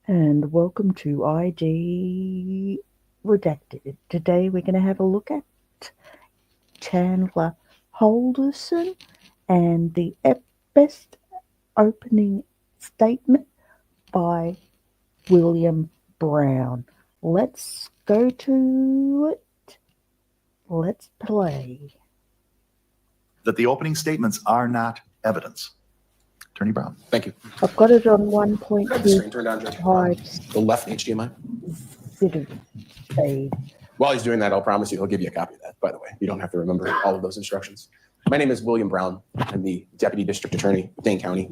And welcome to ID Redacted. Today we're going to have a look at Chandler Halderson and the best opening statement by William Brown. Let's go to it. Let's play. That the opening statements are not evidence. Attorney Brown. Thank you. I've got it on 1.2 Turn down types. the left HDMI. Speed. While he's doing that, I'll promise you he'll give you a copy of that, by the way. You don't have to remember all of those instructions. My name is William Brown. I'm the Deputy District Attorney of Dane County.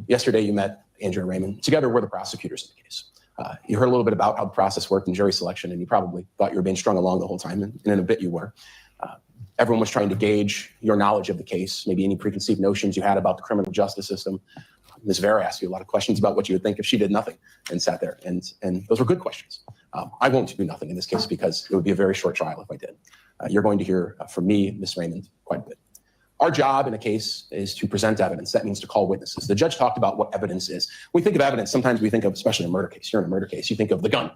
Yesterday, you met Andrea Raymond. Together, we're the prosecutors in the case. You heard a little bit about how the process worked in jury selection, and you probably thought you were being strung along the whole time, and in a bit you were. Everyone was trying to gauge your knowledge of the case, maybe any preconceived notions you had about the criminal justice system. Ms. Vera asked you a lot of questions about what you would think if she did nothing and sat there, and those were good questions. I won't do nothing in this case because it would be a very short trial if I did. You're going to hear from me, Ms. Raymond, quite a bit. Our job in a case is to present evidence. That means to call witnesses. The judge talked about what evidence is. When we think of evidence, sometimes we think of, especially in a murder case, you're in a murder case, you think of the gun,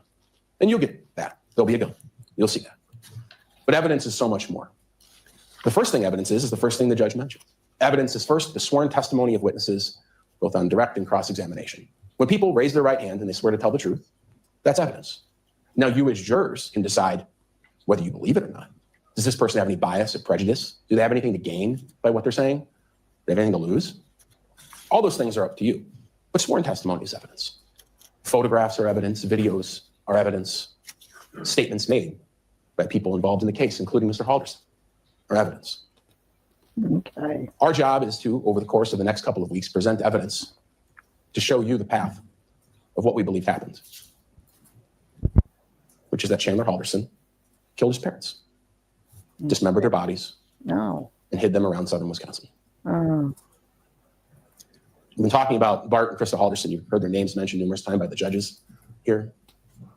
and you'll get that. There'll be a gun. You'll see that. But evidence is so much more. The first thing evidence is the first thing the judge mentioned. Evidence is first the sworn testimony of witnesses, both on direct and cross-examination. When people raise their right hand and they swear to tell the truth, that's evidence. Now, you as jurors can decide whether you believe it or not. Does this person have any bias or prejudice? Do they have anything to gain by what they're saying? Do they have anything to lose? All those things are up to you. But sworn testimony is evidence. Photographs are evidence. Videos are evidence. Statements made by people involved in the case, including Mr. Halderson, are evidence. Okay. Our job is to, over the course of the next couple of weeks, present evidence to show you the path of what we believe happened, which is that Chandler Halderson killed his parents, dismembered their bodies, No. and hid them around southern Wisconsin. Oh. We've been talking about Bart and Krista Halderson. You've heard their names mentioned numerous times by the judges here.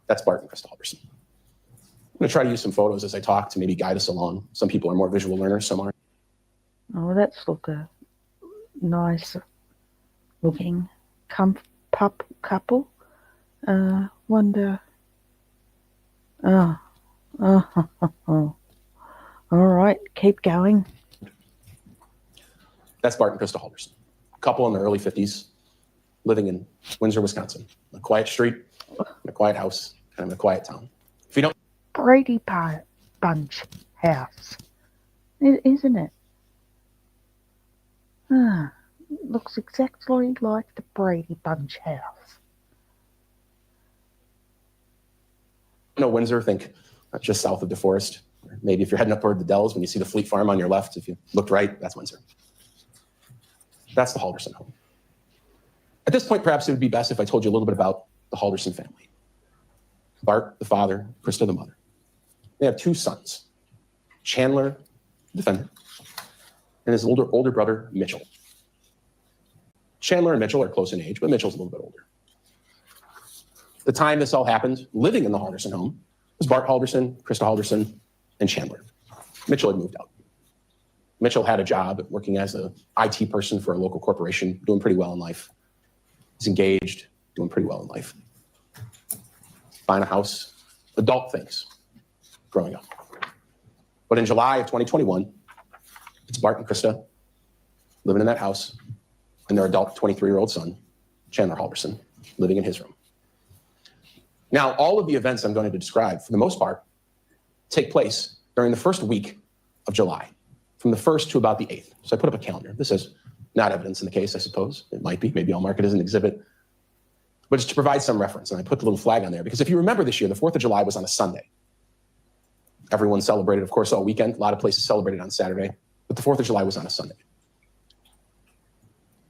That's Bart and Krista Halderson. I'm going to try to use some photos as I talk to maybe guide us along. Some people are more visual learners, some aren't. Oh, that's a nice looking couple. Wonder. Oh. All right, keep going. That's Bart and Krista Halderson, a couple in their early 50s, living in Windsor, Wisconsin, a quiet street, in a quiet house, kind of a quiet town. If you don't, Brady Bunch house, isn't it? Looks exactly like the Brady Bunch house. know Windsor, think just south of DeForest. Or maybe if you're heading up toward the Dells, when you see the Fleet Farm on your left, if you looked right, that's Windsor. That's the Halderson home. At this point, perhaps it would be best if I told you a little bit about the Halderson family. Bart, the father, Krista, the mother. They have two sons, Chandler, the defendant, and his older brother, Mitchell. Chandler and Mitchell are close in age, but Mitchell's a little bit older. The time this all happened, living in the Halderson home, was Bart Halderson, Krista Halderson, and Chandler. Mitchell had moved out. Mitchell had a job working as an IT person for a local corporation, doing pretty well in life. He's engaged, doing pretty well in life. Buying a house, adult things, growing up. But in July of 2021, it's Bart and Krista living in that house, and their adult 23-year-old son, Chandler Halderson, living in his room. Now, all of the events I'm going to describe, for the most part, take place during the first week of July, from the 1st to about the 8th. So I put up a calendar. This is not evidence in the case, I suppose. It might be. Maybe I'll mark it as an exhibit. But it's to provide some reference. And I put the little flag on there because if you remember this year, the 4th of July was on a Sunday. Everyone celebrated, of course, all weekend. A lot of places celebrated on Saturday. But the 4th of July was on a Sunday.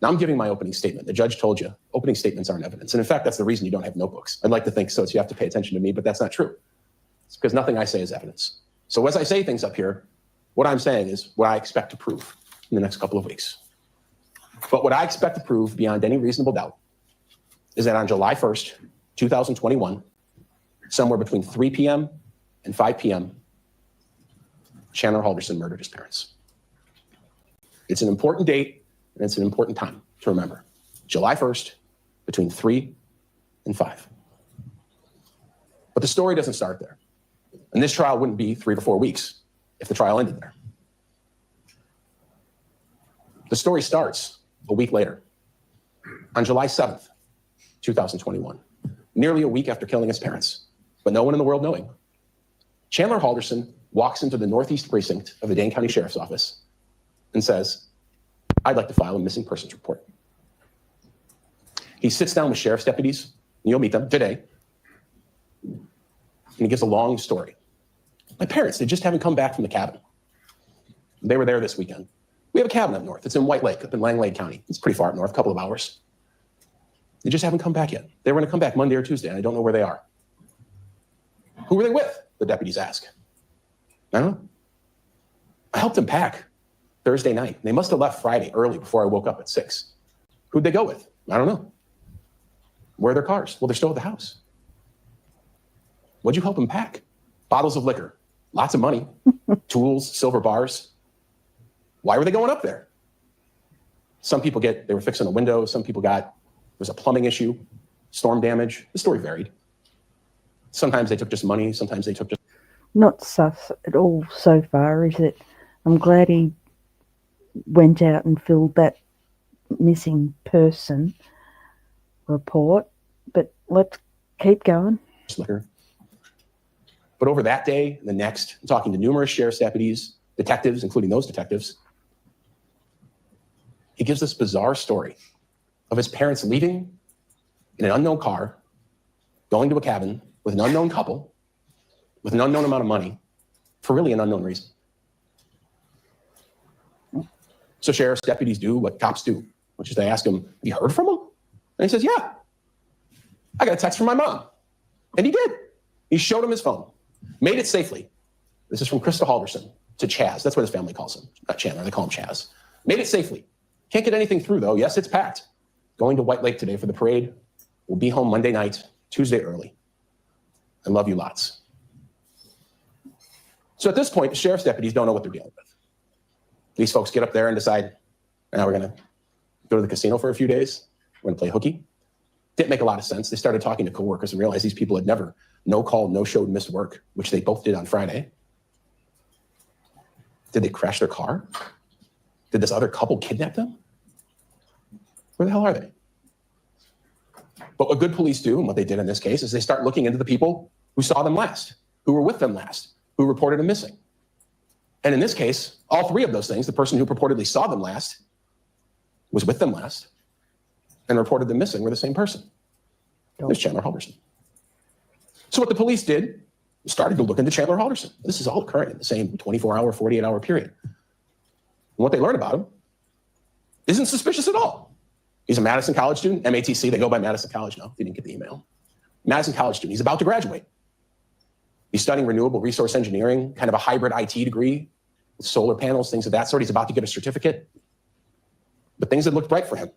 Now I'm giving my opening statement. The judge told you opening statements aren't evidence. And in fact, that's the reason you don't have notebooks. I'd like to think so. So you have to pay attention to me, but that's not true. It's because nothing I say is evidence. So as I say things up here, what I'm saying is what I expect to prove in the next couple of weeks. But what I expect to prove beyond any reasonable doubt is that on July 1st, 2021, somewhere between 3 p.m. and 5 p.m., Chandler Halderson murdered his parents. It's an important date, and it's an important time to remember. July 1st, between 3 and 5. But the story doesn't start there. And this trial wouldn't be 3 to 4 weeks if the trial ended there. The story starts a week later, on July 7th, 2021, nearly a week after killing his parents, but no one in the world knowing. Chandler Halderson walks into the Northeast Precinct of the Dane County Sheriff's Office and says, "I'd like to file a missing persons report." He sits down with sheriff's deputies, and you'll meet them today, and he gives a long story. "My parents, they just haven't come back from the cabin. They were there this weekend. We have a cabin up north. It's in White Lake, up in Langlade County. It's pretty far up north, a couple of hours. They just haven't come back yet. They were going to come back Monday or Tuesday, and I don't know where they are." "Who were they with?" the deputies ask. "I don't know. I helped them pack Thursday night. They must have left Friday early before I woke up at 6. "Who'd they go with?" "I don't know." "Where are their cars?" "Well, they're still at the house." "What'd you help them pack?" "Bottles of liquor, lots of money, tools, silver bars." "Why were they going up there?" Some people they were fixing a window. Some people there was a plumbing issue, storm damage. The story varied. Sometimes they took just money. Sometimes they took just... Not sus at all so far, is it? I'm glad he went out and filled that missing person report, but let's keep going. Liquor. But over that day and the next, talking to numerous sheriff's deputies, detectives, including those detectives, he gives this bizarre story of his parents leaving in an unknown car, going to a cabin with an unknown couple, with an unknown amount of money, for really an unknown reason. So sheriff's deputies do what cops do, which is they ask him, "Have you heard from him?" And he says, "Yeah, I got a text from my mom." And he did. He showed him his phone, made it safely. This is from Krista Halderson to Chaz. That's what his family calls him, not Chandler. They call him Chaz. "Made it safely. Can't get anything through, though. Yes, it's packed. Going to White Lake today for the parade. We'll be home Monday night, Tuesday early. I love you lots." So at this point, the sheriff's deputies don't know what they're dealing with. These folks get up there and decide, now we're going to go to the casino for a few days. We're going to play hooky. Didn't make a lot of sense. They started talking to coworkers and realized these people had never no-called, no-showed, missed work, which they both did on Friday. Did they crash their car? Did this other couple kidnap them? Where the hell are they? But what good police do, and what they did in this case, is they start looking into the people who saw them last, who were with them last, who reported them missing. And in this case, all three of those things, the person who purportedly saw them last, was with them last, and reported them missing, were the same person. There's Chandler Halderson. So what the police did, started to look into Chandler Halderson. This is all occurring in the same 24-hour, 48-hour period. And what they learned about him isn't suspicious at all. He's a Madison College student, MATC, they go by Madison College now, if you didn't get the email. Madison College student, he's about to graduate. He's studying renewable resource engineering, kind of a hybrid IT degree, with solar panels, things of that sort. He's about to get a certificate. But things had looked bright for him.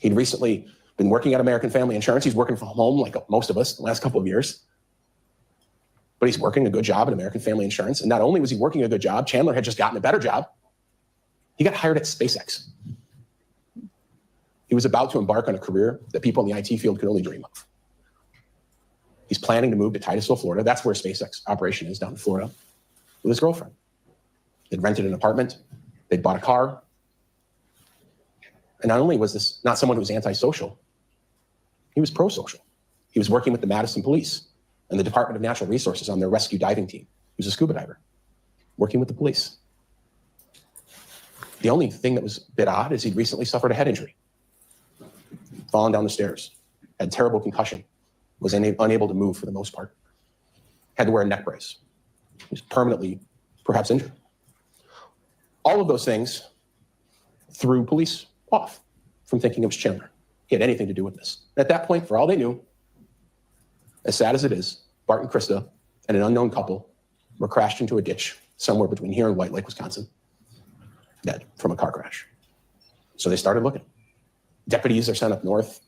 He'd recently been working at American Family Insurance. He's working from home like most of us the last couple of years. But he's working a good job at American Family Insurance. And not only was he working a good job, Chandler had just gotten a better job. He got hired at SpaceX. He was about to embark on a career that people in the IT field could only dream of. He's planning to move to Titusville, Florida. That's where SpaceX operation is, down in Florida, with his girlfriend. They'd rented an apartment. They'd bought a car. And not only was this not someone who was antisocial, he was pro-social. He was working with the Madison Police and the Department of Natural Resources on their rescue diving team. He was a scuba diver, working with the police. The only thing that was a bit odd is he'd recently suffered a head injury, fallen down the stairs, had terrible concussion, was unable to move for the most part, had to wear a neck brace. He was permanently, perhaps injured. All of those things threw police off from thinking it was Chandler. He had anything to do with this. At that point, for all they knew, as sad as it is, Bart and Krista and an unknown couple were crashed into a ditch somewhere between here and White Lake, Wisconsin, dead from a car crash. So they started looking. Deputies are sent up north.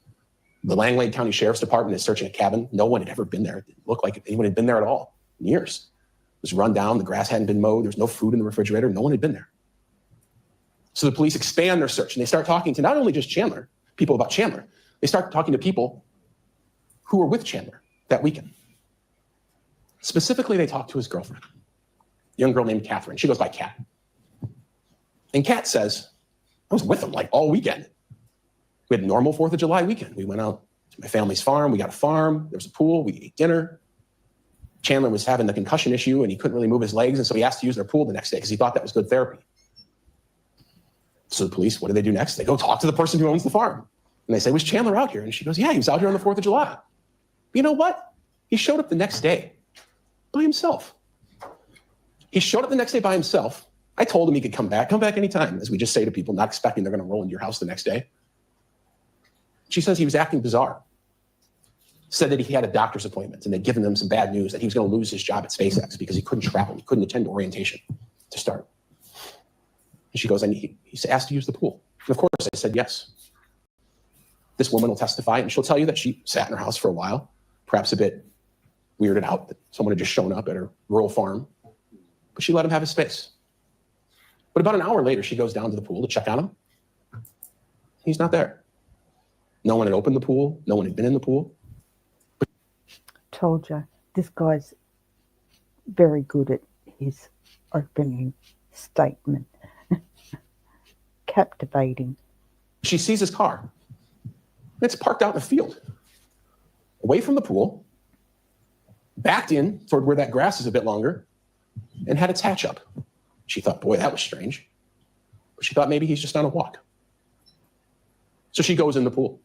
The Langlade County Sheriff's Department is searching a cabin. No one had ever been there. It didn't look like anyone had been there at all in years. It was run down. The grass hadn't been mowed. There was no food in the refrigerator. No one had been there. So the police expand their search, and they start talking to not only just Chandler, people about Chandler. They start talking to people who were with Chandler that weekend. Specifically, they talked to his girlfriend, a young girl named Catherine. She goes by Kat. And Kat says, I was with him like all weekend. We had a normal 4th of July weekend. We went out to my family's farm. We got a farm. There was a pool. We ate dinner. Chandler was having the concussion issue and he couldn't really move his legs. And so he asked to use their pool the next day because he thought that was good therapy. So the police, what do they do next? They go talk to the person who owns the farm. And they say, was Chandler out here? And she goes, yeah, he was out here on the 4th of July. But you know what? He showed up the next day by himself. He showed up the next day by himself. I told him he could come back anytime, as we just say to people, not expecting they're going to roll into your house the next day. She says he was acting bizarre. Said that he had a doctor's appointment and they'd given him some bad news that he was going to lose his job at SpaceX because he couldn't travel. He couldn't attend orientation to start. And she goes, and he's asked to use the pool. And of course, I said yes. This woman will testify and she'll tell you that she sat in her house for a while, perhaps a bit weirded out that someone had just shown up at her rural farm, but she let him have his space. But about an hour later, she goes down to the pool to check on him. He's not there. No one had opened the pool. No one had been in the pool. Told you, this guy's very good at his opening statement. Captivating. She sees his car. It's parked out in the field, away from the pool, backed in toward where that grass is a bit longer, and had its hatch up. She thought, boy, that was strange. But she thought maybe he's just on a walk. So she goes in the pool.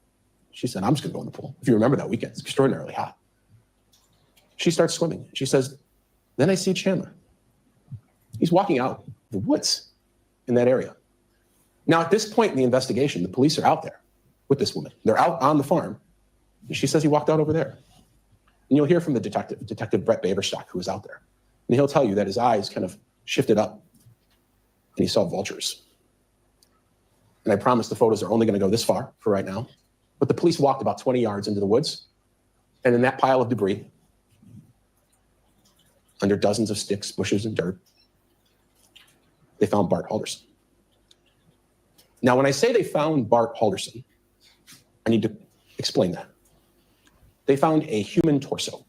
She said, I'm just going to go in the pool. If you remember that weekend, it's extraordinarily hot. She starts swimming. She says, then I see Chandler. He's walking out the woods in that area. Now, at this point in the investigation, the police are out there with this woman. They're out on the farm. And she says he walked out over there. And you'll hear from the Detective Brett Baverstock, who was out there. And he'll tell you that his eyes kind of shifted up and he saw vultures. And I promise the photos are only going to go this far for right now. But the police walked about 20 yards into the woods. And in that pile of debris, under dozens of sticks, bushes, and dirt, they found Bart Halderson. Now, when I say they found Bart Halderson, I need to explain that. They found a human torso.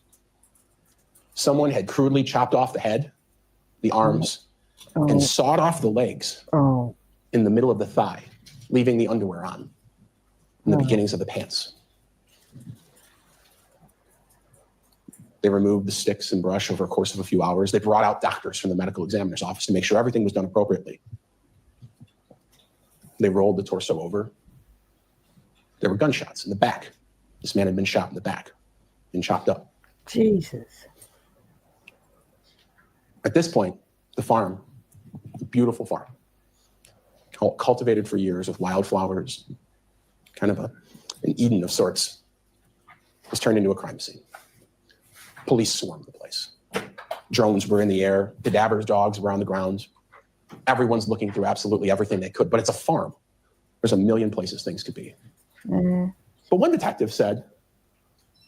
Someone had crudely chopped off the head, the arms, and sawed off the legs in the middle of the thigh, leaving the underwear on and the beginnings of the pants. They removed the sticks and brush over a course of a few hours. They brought out doctors from the medical examiner's office to make sure everything was done appropriately. They rolled the torso over. There were gunshots in the back. This man had been shot in the back and chopped up. Jesus. At this point, the farm, a beautiful farm, cultivated for years with wildflowers, kind of an Eden of sorts, was turned into a crime scene. Police swarmed the place. Drones were in the air. Cadaver's dogs were on the ground. Everyone's looking through absolutely everything they could, but it's a farm. There's a million places things could be. But one detective said,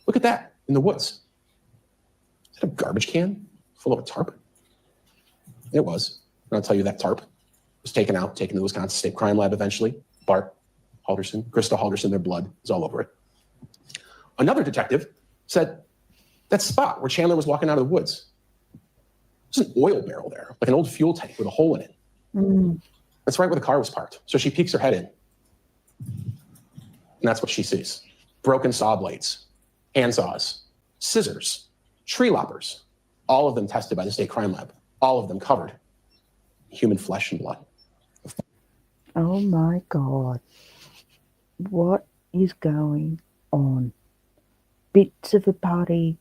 look at that in the woods. Is that a garbage can full of a tarp? It was. And I'll tell you that tarp was taken to the Wisconsin State Crime Lab eventually. Bart Halderson, Krista Halderson, their blood is all over it. Another detective said, that spot where Chandler was walking out of the woods, there's an oil barrel there, like an old fuel tank with a hole in it. That's right where the car was parked. So she peeks her head in. And that's what she sees. Broken saw blades, handsaws, scissors, tree loppers, all of them tested by the state crime lab, all of them covered in human flesh and blood. Oh my God. What is going on? Bits of a body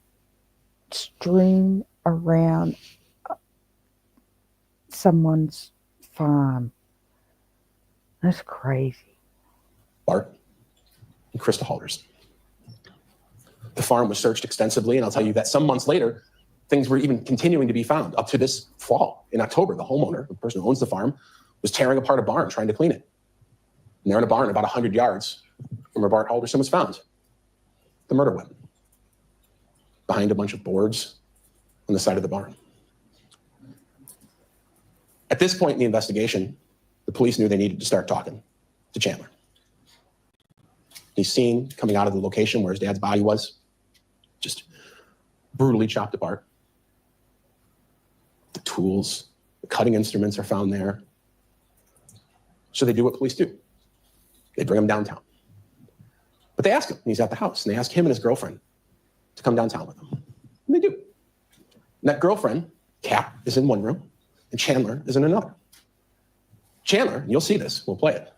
strewn around someone's farm. That's crazy. Bart and Krista Halderson. The farm was searched extensively, and I'll tell you that some months later, things were even continuing to be found. Up to this fall, in October, the homeowner, the person who owns the farm, was tearing apart a barn trying to clean it. And there in a barn about 100 yards from where Bart Halderson was found, the murder weapon, behind a bunch of boards on the side of the barn. At this point in the investigation, the police knew they needed to start talking to Chandler. He's seen coming out of the location where his dad's body was, just brutally chopped apart. The tools, the cutting instruments are found there. So they do what police do. They bring him downtown. But they ask him, and he's at the house, and they ask him and his girlfriend to come downtown with them. And they do. And that girlfriend, Kat, is in one room, and Chandler is in another. Chandler, and you'll see this, we'll play it,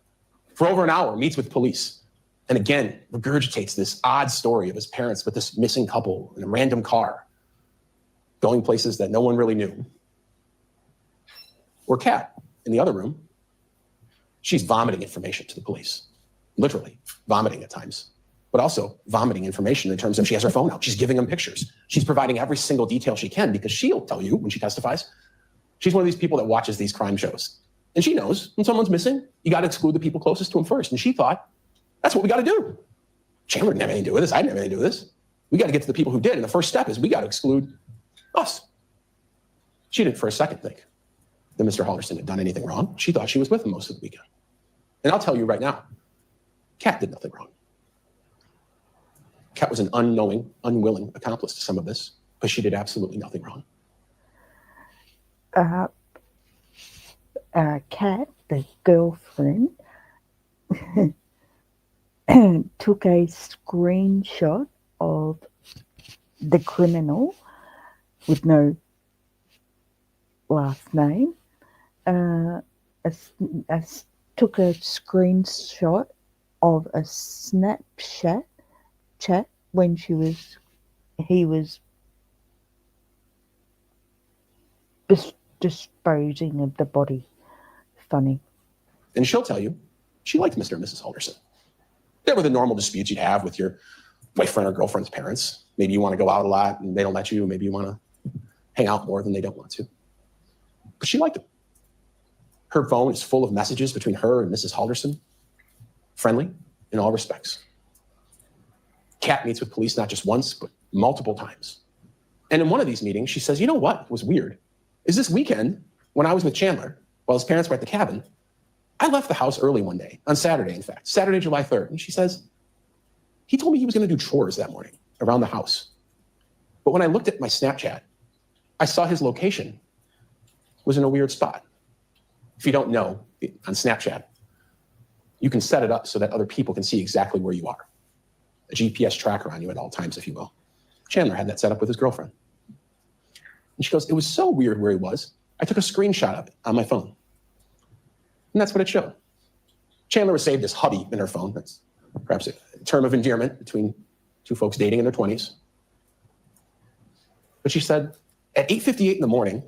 for over an hour meets with police, and again regurgitates this odd story of his parents with this missing couple in a random car, going places that no one really knew. Or Kat, in the other room, she's vomiting information to the police, literally vomiting at times, but also vomiting information in terms of she has her phone out. She's giving them pictures. She's providing every single detail she can because she'll tell you when she testifies. She's one of these people that watches these crime shows. And she knows when someone's missing, you got to exclude the people closest to him first. And she thought, that's what we got to do. Chandler didn't have anything to do with this. I didn't have anything to do with this. We got to get to the people who did. And the first step is we got to exclude us. She didn't for a second think that Mr. Halderson had done anything wrong. She thought she was with him most of the weekend. And I'll tell you right now, Kat did nothing wrong. Kat was an unknowing, unwilling accomplice to some of this, but she did absolutely nothing wrong. Kat, the girlfriend, took a screenshot of the criminal with no last name. Took a screenshot of a Snapchat chat when he was disposing of the body. Funny. And she'll tell you, she liked Mr. and Mrs. Halderson. There were the normal disputes you'd have with your boyfriend or girlfriend's parents. Maybe you want to go out a lot and they don't let you. Maybe you want to hang out more than they don't want to. But she liked him. Her phone is full of messages between her and Mrs. Halderson. Friendly in all respects. Kat meets with police not just once, but multiple times. And in one of these meetings, she says, you know what was weird? Is this weekend, when I was with Chandler, while his parents were at the cabin, I left the house early one day, on Saturday, in fact, Saturday, July 3rd. And she says, he told me he was going to do chores that morning around the house. But when I looked at my Snapchat, I saw his location was in a weird spot. If you don't know, on Snapchat, you can set it up so that other people can see exactly where you are. A GPS tracker on you at all times, if you will. Chandler had that set up with his girlfriend. And she goes, it was so weird where he was. I took a screenshot of it on my phone. And that's what it showed. Chandler was saved as hubby in her phone. That's perhaps a term of endearment between two folks dating in their 20s. But she said, at 8:58 in the morning,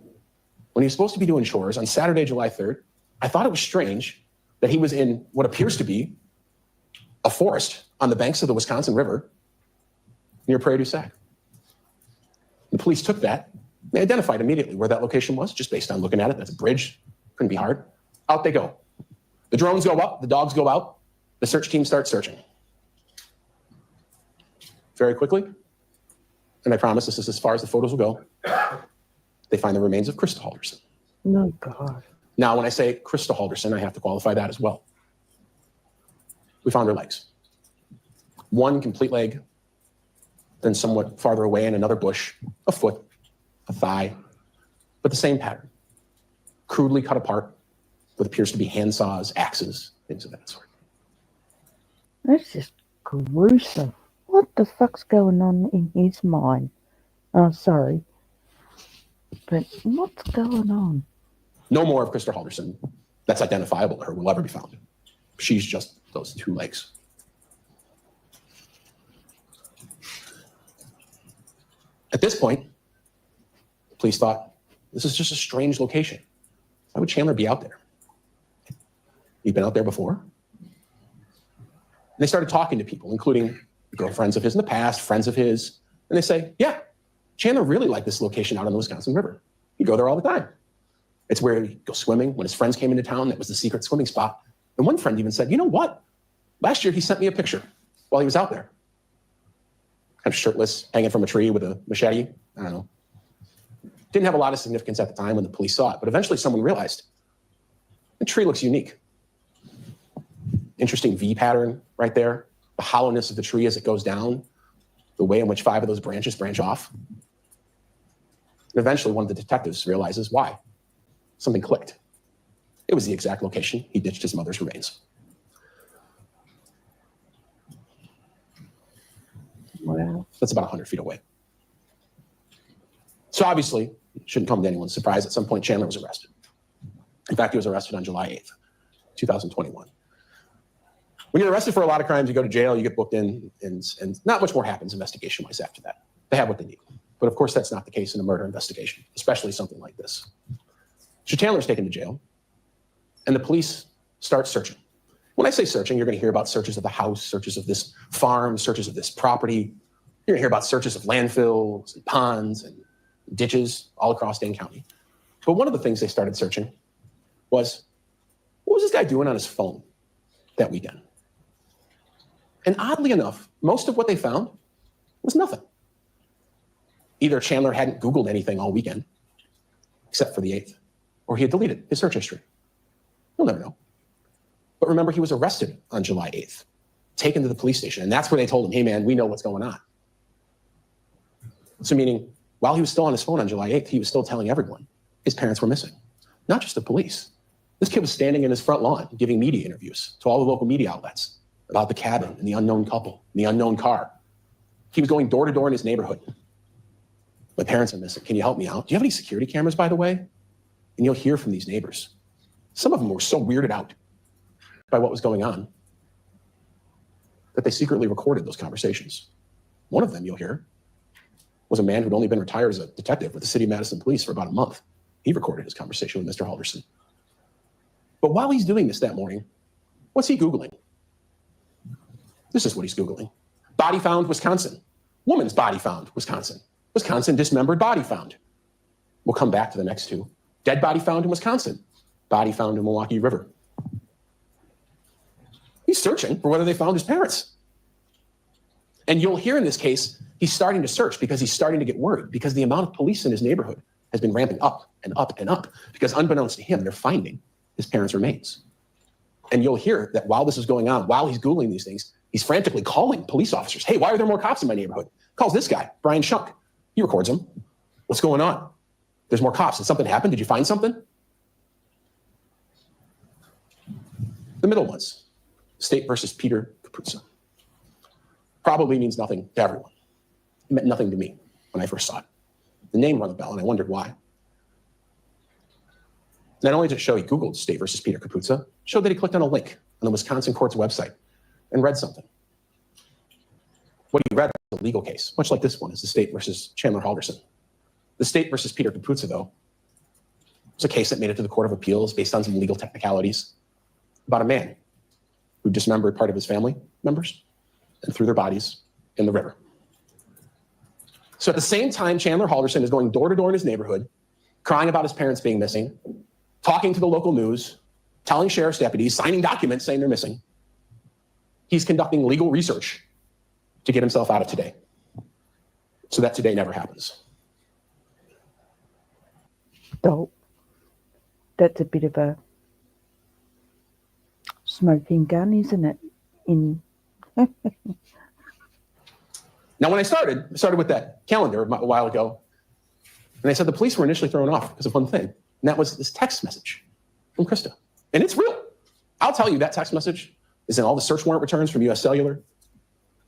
when he was supposed to be doing chores on Saturday, July 3rd, I thought it was strange that he was in what appears to be a forest on the banks of the Wisconsin River near Prairie du Sac. The police took that. They identified immediately where that location was, just based on looking at it. That's a bridge. Couldn't be hard. Out they go. The drones go up. The dogs go out. The search team starts searching. Very quickly, and I promise this is as far as the photos will go, they find the remains of Krista Halderson. Oh, God. Now, when I say Krista Halderson, I have to qualify that as well. We found her legs. One complete leg, then somewhat farther away in another bush, a foot, a thigh, but the same pattern. Crudely cut apart what appears to be handsaws, axes, things of that sort. That's just gruesome. What the fuck's going on in his mind? Oh, sorry. But what's going on? No more of Krista Halderson that's identifiable to her will ever be found. She's just those two legs. At this point, the police thought, this is just a strange location. Why would Chandler be out there? He'd been out there before. And they started talking to people, including girlfriends of his in the past, friends of his. And they say, yeah, Chandler really liked this location out on the Wisconsin River. He'd go there all the time. It's where he'd go swimming. When his friends came into town, that was the secret swimming spot. And one friend even said, you know what? Last year, he sent me a picture while he was out there. Kind of shirtless, hanging from a tree with a machete. I don't know. Didn't have a lot of significance at the time when the police saw it, but eventually someone realized the tree looks unique. Interesting V pattern right there. The hollowness of the tree as it goes down. The way in which 5 of those branches branch off. And eventually, one of the detectives realizes why. Something clicked. It was the exact location he ditched his mother's remains. Wow. That's about 100 feet away. So obviously, it shouldn't come to anyone's surprise, at some point Chandler was arrested. In fact, he was arrested on July 8th, 2021. When you're arrested for a lot of crimes, you go to jail, you get booked in, and not much more happens investigation-wise after that. They have what they need. But of course, that's not the case in a murder investigation, especially something like this. So Chandler's taken to jail, and the police start searching. When I say searching, you're going to hear about searches of the house, searches of this farm, searches of this property. You're going to hear about searches of landfills and ponds and ditches all across Dane County. But one of the things they started searching was, what was this guy doing on his phone that weekend? And oddly enough, most of what they found was nothing. Either Chandler hadn't Googled anything all weekend, except for the 8th, or he had deleted his search history. You'll never know. But remember, he was arrested on July 8th, taken to the police station, and that's where they told him, hey man, we know what's going on. So meaning, while he was still on his phone on July 8th, he was still telling everyone his parents were missing, not just the police. This kid was standing in his front lawn giving media interviews to all the local media outlets about the cabin and the unknown couple and the unknown car. He was going door to door in his neighborhood. My parents are missing. Can you help me out? Do you have any security cameras, by the way? And you'll hear from these neighbors. Some of them were so weirded out by what was going on that they secretly recorded those conversations. One of them, you'll hear, was a man who'd only been retired as a detective with the City of Madison Police for about a month. He recorded his conversation with Mr. Halderson. But while he's doing this that morning, what's he Googling? This is what he's Googling. Body found, Wisconsin. Woman's body found, Wisconsin. Wisconsin dismembered body found. We'll come back to the next two. Dead body found in Wisconsin. Body found in Milwaukee River. He's searching for whether they found his parents. And you'll hear in this case, he's starting to search because he's starting to get worried because the amount of police in his neighborhood has been ramping up and up and up because unbeknownst to him, they're finding his parents' remains. And you'll hear that while this is going on, while he's Googling these things, he's frantically calling police officers. Hey, why are there more cops in my neighborhood? Calls this guy, Brian Shunk. He records him. What's going on? There's more cops. Did something happen? Did you find something? The middle ones, State versus Peter Capuzzo. Probably means nothing to everyone. It meant nothing to me when I first saw it. The name rang a bell, and I wondered why. Not only did it show he Googled State versus Peter Capuzzo, it showed that he clicked on a link on the Wisconsin court's website and read something. What he read was a legal case, much like this one is the State versus Chandler Halderson. The State versus Peter Capuzzo, though, was a case that made it to the Court of Appeals based on some legal technicalities about a man who dismembered part of his family members and threw their bodies in the river. So at the same time, Chandler Halderson is going door to door in his neighborhood, crying about his parents being missing, talking to the local news, telling sheriff's deputies, signing documents saying they're missing. He's conducting legal research to get himself out of today so that today never happens. So that's a bit of a smoking gun, isn't it? Now, when I started with that calendar a while ago, and I said the police were initially thrown off because of one thing, and that was this text message from Krista. And it's real. I'll tell you, that text message is in all the search warrant returns from US Cellular.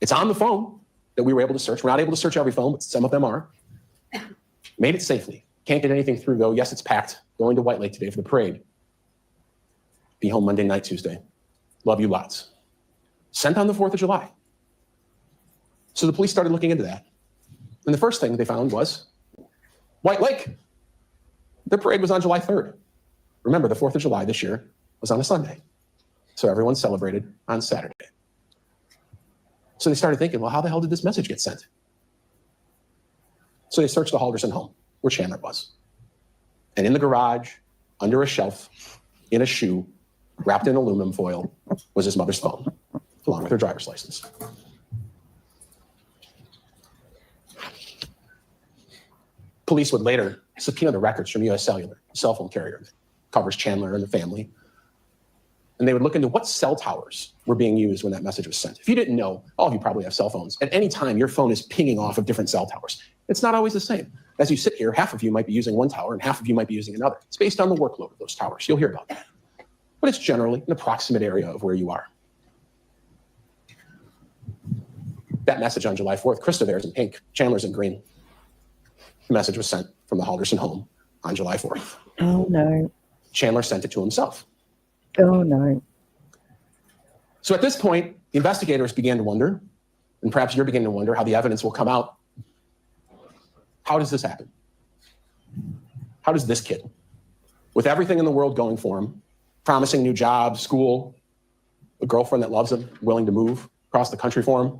It's on the phone that we were able to search. We're not able to search every phone, but some of them are. Made it safely. Can't get anything through, though. Yes, it's packed. Going to White Lake today for the parade. Be home Monday night, Tuesday. Love you lots. Sent on the 4th of July. So the police started looking into that. And the first thing they found was White Lake. Their parade was on July 3rd. Remember, the 4th of July this year was on a Sunday. So everyone celebrated on Saturday. So they started thinking, well, how the hell did this message get sent? So they searched the Halderson home, where Chandler was. And in the garage, under a shelf, in a shoe, wrapped in aluminum foil, was his mother's phone, along with her driver's license. Police would later subpoena the records from US Cellular, a cell phone carrier that covers Chandler and the family. and they would look into what cell towers were being used when that message was sent. If you didn't know, all of you probably have cell phones. At any time, your phone is pinging off of different cell towers. It's not always the same. As you sit here, half of you might be using one tower and half of you might be using another. It's based on the workload of those towers. You'll hear about that. But it's generally an approximate area of where you are. That message on July 4th, Krista there's in pink, Chandler's in green. The message was sent from the Halderson home on July 4th. Oh, no. Chandler sent it to himself. Oh, no. So at this point, the investigators began to wonder, and perhaps you're beginning to wonder how the evidence will come out. How does this happen? How does this kid, with everything in the world going for him, promising new job, school, a girlfriend that loves him, willing to move across the country for him,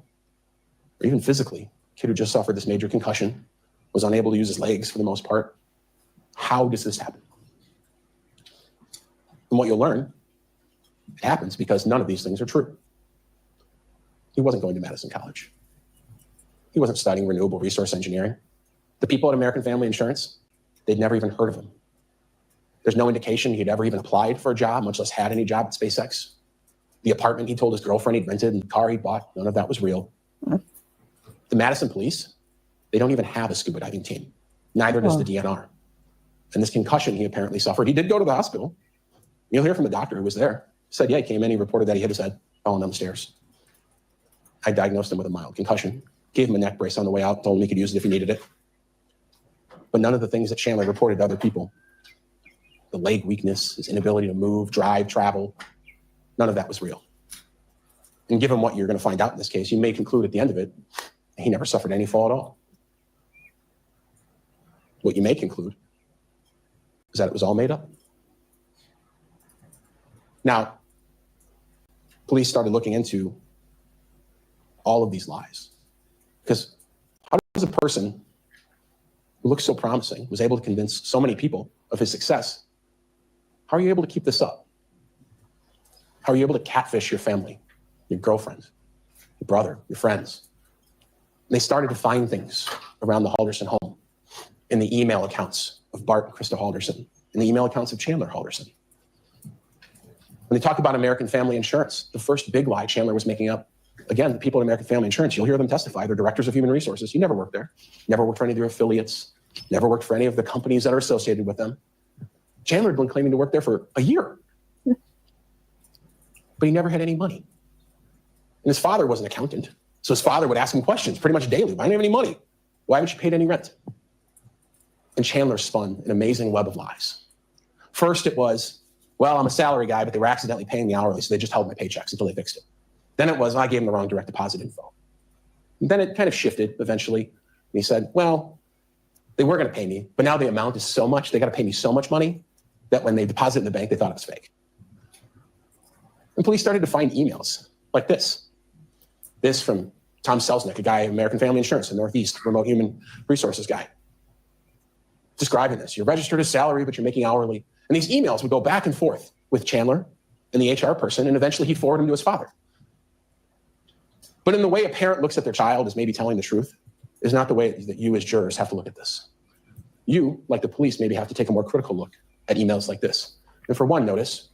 or even physically, a kid who just suffered this major concussion, was unable to use his legs for the most part. How does this happen? And what you'll learn, it happens because none of these things are true. He wasn't going to Madison College. He wasn't studying renewable resource engineering. The people at American Family Insurance, they'd never even heard of him. There's no indication he'd ever even applied for a job, much less had any job at SpaceX. The apartment he told his girlfriend he'd rented and the car he'd bought, none of that was real. The Madison police, they don't even have a scuba diving team. Neither does the DNR. And this concussion he apparently suffered, he did go to the hospital. You'll hear from the doctor who was there. He said, yeah, he came in, he reported that he hit his head falling down the stairs. I diagnosed him with a mild concussion, gave him a neck brace on the way out, told him he could use it if he needed it. But none of the things that Chandler reported to other people, the leg weakness, his inability to move, drive, travel, none of that was real. And given what you're going to find out in this case, you may conclude at the end of it, he never suffered any fall at all. What you may conclude is that it was all made up. Now, police started looking into all of these lies. Because how does a person who looks so promising, was able to convince so many people of his success, how are you able to keep this up? How are you able to catfish your family, your girlfriend, your brother, your friends? They started to find things around the Halderson home, in the email accounts of Bart and Krista Halderson, in the email accounts of Chandler Halderson. When they talk about American Family Insurance, the first big lie Chandler was making up, again, the people at American Family Insurance, you'll hear them testify, they're directors of human resources. He never worked there, never worked for any of their affiliates, never worked for any of the companies that are associated with them. Chandler had been claiming to work there for a year, but he never had any money. And his father was an accountant, so his father would ask him questions pretty much daily. Why don't you have any money? Why haven't you paid any rent? And Chandler spun an amazing web of lies. First, it was, well, I'm a salary guy, but they were accidentally paying me hourly, so they just held my paychecks until they fixed it. Then it was, I gave him the wrong direct deposit info. And then it kind of shifted eventually. And he said, well, they were going to pay me, but now the amount is so much, they got to pay me so much money that when they deposited in the bank, they thought it was fake. And police started to find emails like this. This from Tom Selznick, a guy at American Family Insurance in Northeast, remote human resources guy, describing this. You're registered as salary, but you're making hourly. And these emails would go back and forth with Chandler and the HR person, and eventually he'd forward them to his father. But in the way a parent looks at their child as maybe telling the truth is not the way that you as jurors have to look at this. You, like the police, maybe have to take a more critical look at emails like this. And for one, notice,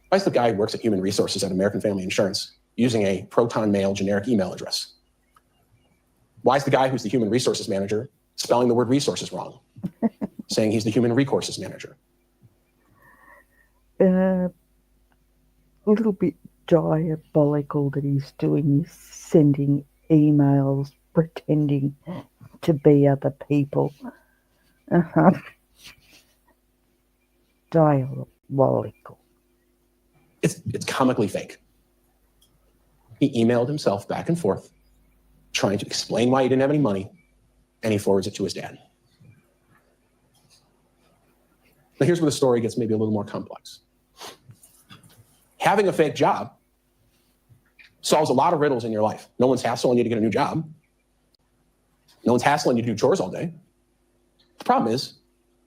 why is the guy who works at Human Resources at American Family Insurance using a Proton Mail generic email address? Why is the guy who's the Human Resources manager spelling the word resources wrong, saying he's the Human Recourses manager? A little bit diabolical that he's doing, sending emails pretending to be other people. Diabolical. It's comically fake. He emailed himself back and forth, trying to explain why he didn't have any money, and he forwards it to his dad. Now here's where the story gets maybe a little more complex. Having a fake job solves a lot of riddles in your life. No one's hassling you to get a new job. No one's hassling you to do chores all day. The problem is,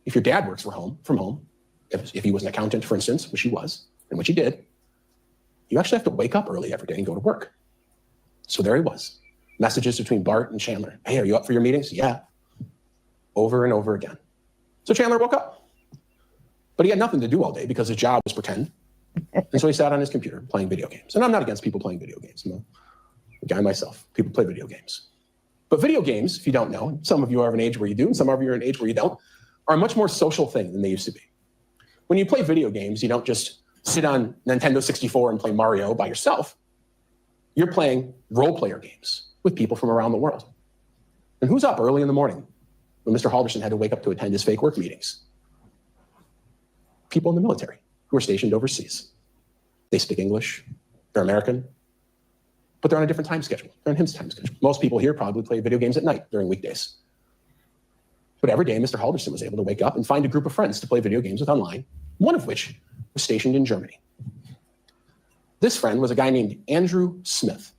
if your dad works from home, if he was an accountant, for instance, which he was, and which he did, you actually have to wake up early every day and go to work. So there he was. Messages between Bart and Chandler. Hey, are you up for your meetings? Yeah. Over and over again. So Chandler woke up. But he had nothing to do all day because his job was pretend. And so he sat on his computer playing video games. And I'm not against people playing video games. I'm a guy myself. People play video games. But video games, if you don't know, some of you are of an age where you do, and some of you are an age where you don't, are a much more social thing than they used to be. When you play video games, you don't just sit on Nintendo 64 and play Mario by yourself. You're playing role-player games with people from around the world. And who's up early in the morning when Mr. Halderson had to wake up to attend his fake work meetings? People in the military who are stationed overseas. They speak English, they're American, but they're on a different time schedule. They're on his time schedule. Most people here probably play video games at night during weekdays. But every day, Mr. Halderson was able to wake up and find a group of friends to play video games with online, one of which was stationed in Germany. This friend was a guy named Andrew Smith.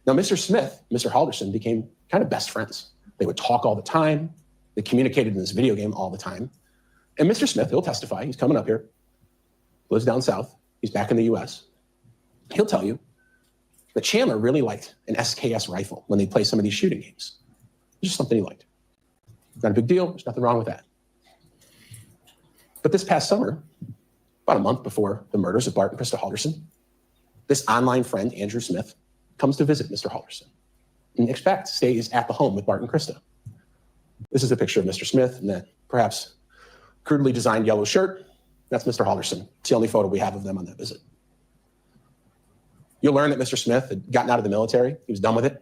Now, Mr. Smith, Mr. Halderson became kind of best friends. They would talk all the time. They communicated in this video game all the time. And Mr. Smith, he'll testify, he's coming up here, lives down south, he's back in the US. He'll tell you that Chandler really liked an SKS rifle when they play some of these shooting games. It's just something he liked. Not a big deal, there's nothing wrong with that. But this past summer, about a month before the murders of Bart and Krista Halderson, this online friend, Andrew Smith, comes to visit Mr. Halderson and in fact stays at the home with Bart and Krista. This is a picture of Mr. Smith in that perhaps crudely designed yellow shirt. That's Mr. Halderson. It's the only photo we have of them on that visit. You'll learn that Mr. Smith had gotten out of the military. He was done with it.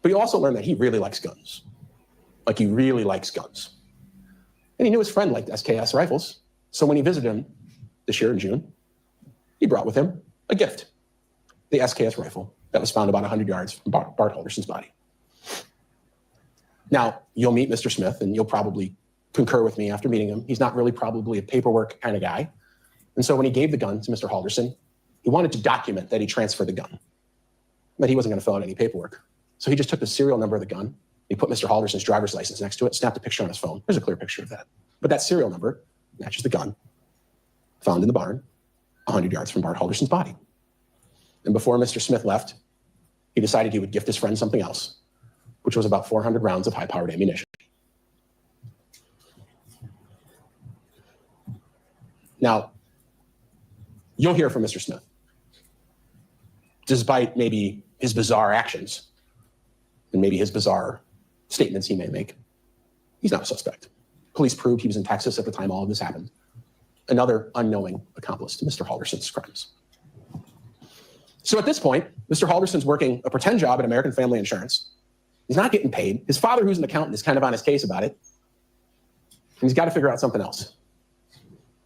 But you'll also learn that he really likes guns. Like he really likes guns. And he knew his friend liked SKS rifles. So when he visited him this year in June, he brought with him a gift, the SKS rifle that was found about 100 yards from Bart Halderson's body. Now, you'll meet Mr. Smith and you'll probably concur with me after meeting him. He's not really probably a paperwork kind of guy. And so when he gave the gun to Mr. Halderson, he wanted to document that he transferred the gun, but he wasn't going to fill out any paperwork. So he just took the serial number of the gun. He put Mr. Halderson's driver's license next to it, snapped a picture on his phone. There's a clear picture of that. But that serial number matches the gun found in the barn 100 yards from Bart Halderson's body. And before Mr. Smith left, he decided he would gift his friend something else, which was about 400 rounds of high-powered ammunition. Now, you'll hear from Mr. Smith. Despite maybe his bizarre actions and maybe his bizarre statements he may make, he's not a suspect. Police proved he was in Texas at the time all of this happened. Another unknowing accomplice to Mr. Halderson's crimes. So at this point, Mr. Halderson's working a pretend job at American Family Insurance. He's not getting paid. His father, who's an accountant, is kind of on his case about it. And he's got to figure out something else.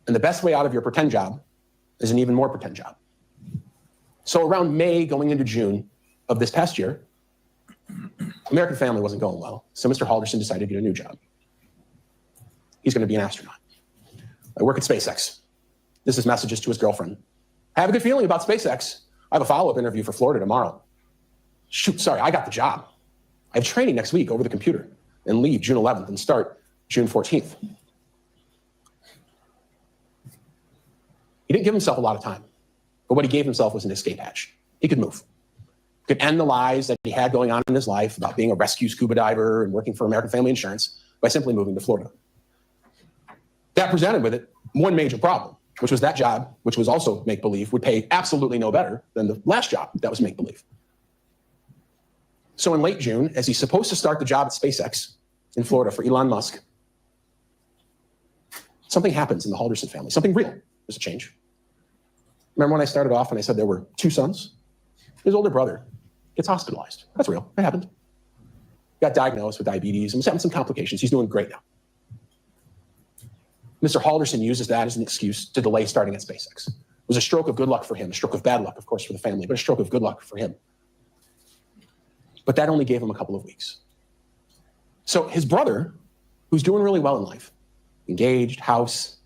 And the best way out of your pretend job is an even more pretend job. So around May going into June of this past year, American Family wasn't going well. So Mr. Halderson decided to get a new job. He's going to be an astronaut. I work at SpaceX. This is messages to his girlfriend. I have a good feeling about SpaceX. I have a follow-up interview for Florida tomorrow. Shoot, sorry, I got the job. I have training next week over the computer and leave June 11th and start June 14th. He didn't give himself a lot of time, but what he gave himself was an escape hatch. He could move. He could end the lies that he had going on in his life about being a rescue scuba diver and working for American Family Insurance by simply moving to Florida. That presented with it one major problem, which was that job, which was also make-believe, would pay absolutely no better than the last job that was make-believe. So in late June, as he's supposed to start the job at SpaceX in Florida for Elon Musk, something happens in the Halderson family, something real. There's a change. Remember when I started off and I said there were two sons? His older brother gets hospitalized. That's real. It happened. Got diagnosed with diabetes and was having some complications. He's doing great now. Mr. Halderson uses that as an excuse to delay starting at SpaceX. It was a stroke of good luck for him, a stroke of bad luck, of course, for the family, but a stroke of good luck for him. But that only gave him a couple of weeks. So his brother, who's doing really well in life, engaged, house,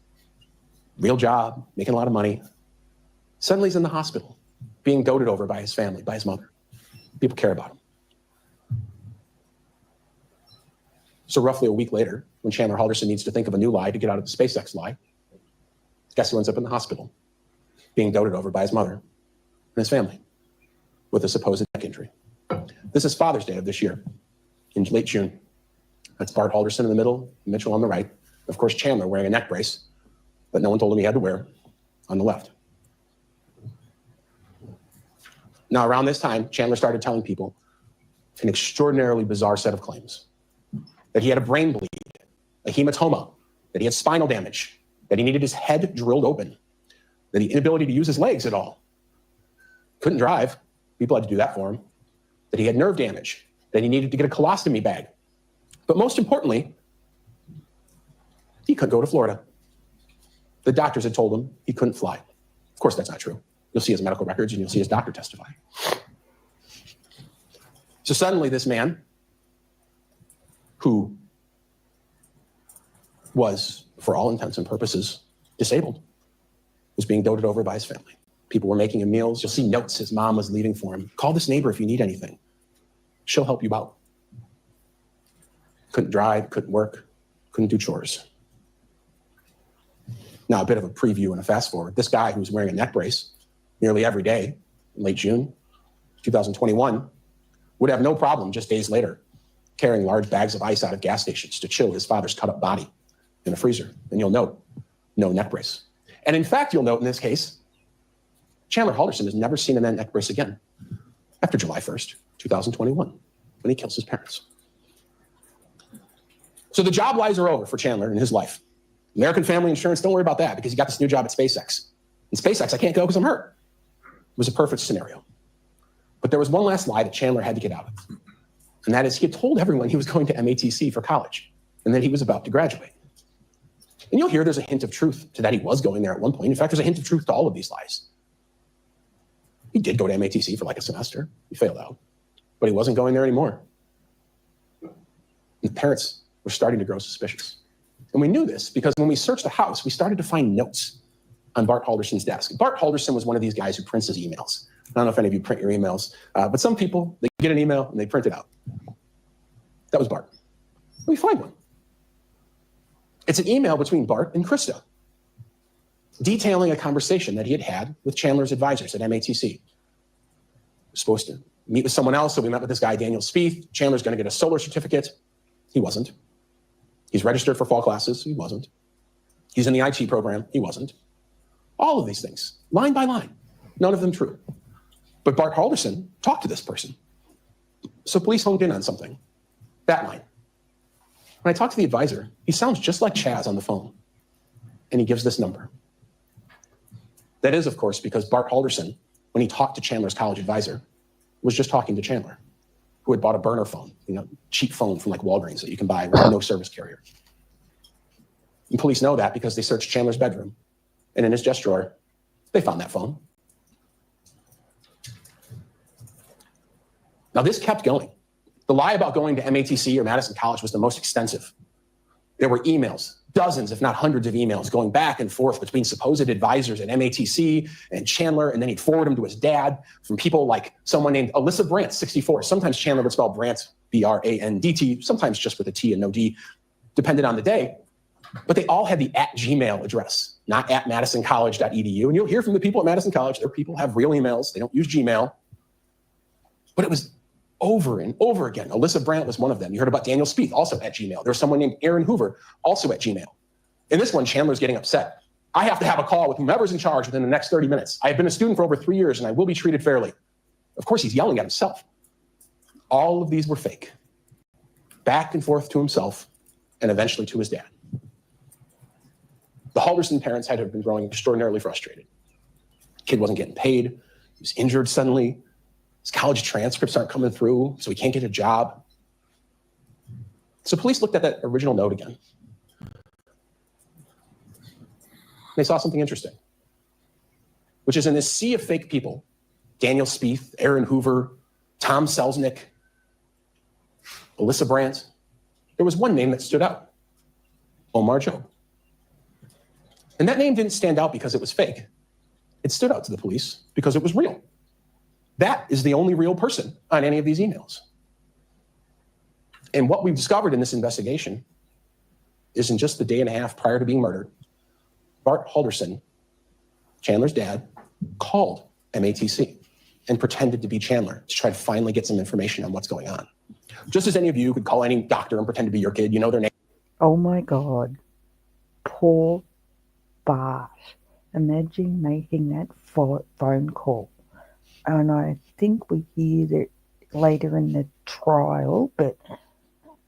real job, making a lot of money, suddenly he's in the hospital, being doted over by his family, by his mother. People care about him. So roughly a week later, when Chandler Halderson needs to think of a new lie to get out of the SpaceX lie, guess who ends up in the hospital, being doted over by his mother and his family with a supposed neck injury. This is Father's Day of this year, in late June. That's Bart Halderson in the middle, Mitchell on the right. Of course, Chandler wearing a neck brace that no one told him he had to wear on the left. Now, around this time, Chandler started telling people an extraordinarily bizarre set of claims. That he had a brain bleed, a hematoma, that he had spinal damage, that he needed his head drilled open, that he had inability to use his legs at all. Couldn't drive. People had to do that for him. That he had nerve damage, that he needed to get a colostomy bag. But most importantly, he couldn't go to Florida. The doctors had told him he couldn't fly. Of course, that's not true. You'll see his medical records and you'll see his doctor testify. So suddenly this man, who was, for all intents and purposes, disabled, was being doted over by his family. People were making him meals. You'll see notes his mom was leaving for him. Call this neighbor if you need anything. She'll help you out. Couldn't drive, couldn't work, couldn't do chores. Now, a bit of a preview and a fast forward. This guy who was wearing a neck brace nearly every day in late June 2021 would have no problem just days later carrying large bags of ice out of gas stations to chill his father's cut-up body in a freezer. And you'll note, no neck brace. And in fact, you'll note in this case, Chandler Halderson has never seen a neck brace again after July 1st, 2021, when he kills his parents. So the job lies are over for Chandler in his life. American Family Insurance, don't worry about that because he got this new job at SpaceX. In SpaceX, I can't go because I'm hurt. It was a perfect scenario. But there was one last lie that Chandler had to get out of. And that is he had told everyone he was going to MATC for college and that he was about to graduate. And you'll hear there's a hint of truth to that he was going there at one point. In fact, there's a hint of truth to all of these lies. He did go to MATC for like a semester. He failed out. But he wasn't going there anymore. And the parents were starting to grow suspicious. And we knew this because when we searched the house, we started to find notes on Bart Halderson's desk. Bart Halderson was one of these guys who prints his emails. I don't know if any of you print your emails, but some people, they get an email and they print it out. That was Bart. Let me find one. It's an email between Bart and Krista, detailing a conversation that he had had with Chandler's advisors at MATC. He was supposed to meet with someone else, so we met with this guy, Daniel Spieth. Chandler's going to get a solar certificate. He wasn't. He's registered for fall classes. He wasn't. He's in the IT program. He wasn't. All of these things, line by line, none of them true. But Bart Halderson talked to this person. So police honed in on something, that line. When I talked to the advisor, he sounds just like Chaz on the phone. And he gives this number. That is, of course, because Bart Halderson, when he talked to Chandler's college advisor, was just talking to Chandler, who had bought a burner phone, cheap phone from like Walgreens that you can buy with no service carrier. And police know that because they searched Chandler's bedroom. And in his desk drawer, they found that phone. Now, this kept going. The lie about going to MATC or Madison College was the most extensive. There were emails, dozens, if not hundreds of emails going back and forth between supposed advisors at MATC and Chandler, and then he'd forward them to his dad from people like someone named Alyssa Brandt, 64. Sometimes Chandler would spell Brandt, B-R-A-N-D-T, sometimes just with a T and no D, depended on the day. But they all had the @Gmail address, not @madisoncollege.edu. And you'll hear from the people at Madison College, their people have real emails. They don't use Gmail. But it was over and over again. Alyssa Brandt was one of them. You heard about Daniel Spieth, also @Gmail. There's someone named Aaron Hoover, also @Gmail. In this one, Chandler's getting upset. I have to have a call with whomever's in charge within the next 30 minutes. I have been a student for over 3 years and I will be treated fairly. Of course, he's yelling at himself. All of these were fake. Back and forth to himself and eventually to his dad. The Halderson parents had been growing extraordinarily frustrated. Kid wasn't getting paid. He was injured suddenly. His college transcripts aren't coming through, so he can't get a job. So police looked at that original note again. They saw something interesting, which is in this sea of fake people, Daniel Spieth, Aaron Hoover, Tom Selznick, Alyssa Brandt, there was one name that stood out, Omar Job. And that name didn't stand out because it was fake. It stood out to the police because it was real. That is the only real person on any of these emails. And what we've discovered in this investigation is in just the day and a half prior to being murdered, Bart Halderson, Chandler's dad, called MATC and pretended to be Chandler to try to finally get some information on what's going on. Just as any of you could call any doctor and pretend to be your kid, you know their name. Oh my God. Poor Bart. Imagine making that phone call. and I think we hear it later in the trial, but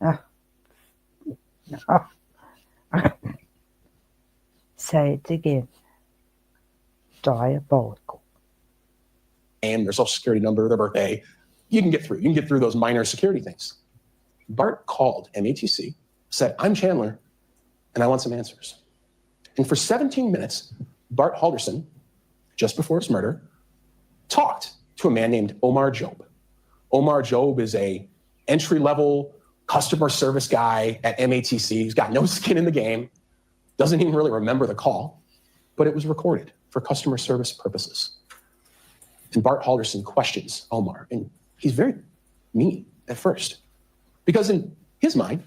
uh, say it again. Diabolical. Name, their social security number, their birthday. You can get through. You can get through those minor security things. Bart called MATC, said, "I'm Chandler, and I want some answers." And for 17 minutes, Bart Halderson, just before his murder, talked to a man named Omar Job. Omar Job is a entry-level customer service guy at MATC. He's got no skin in the game, doesn't even really remember the call, but it was recorded for customer service purposes. And Bart Halderson questions Omar, and he's very mean at first, because in his mind,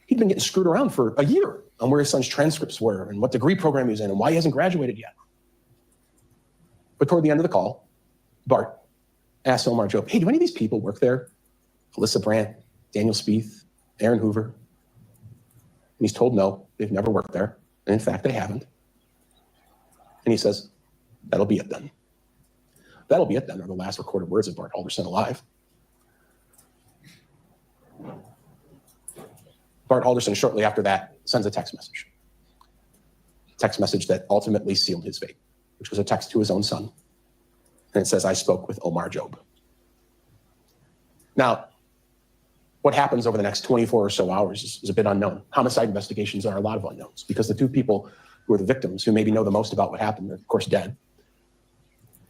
he'd been getting screwed around for a year on where his son's transcripts were and what degree program he was in and why he hasn't graduated yet. But toward the end of the call, Bart asked Omar Job, "Hey, do any of these people work there? Alyssa Brandt, Daniel Spieth, Aaron Hoover?" And he's told no, they've never worked there. And in fact, they haven't. And he says, "That'll be it then." "That'll be it then" are the last recorded words of Bart Halderson alive. Bart Halderson, shortly after that, sends a text message that ultimately sealed his fate, which was a text to his own son. And it says, "I spoke with Omar Job." Now, what happens over the next 24 or so hours is a bit unknown. Homicide investigations are a lot of unknowns because the two people who are the victims, who maybe know the most about what happened, are of course dead.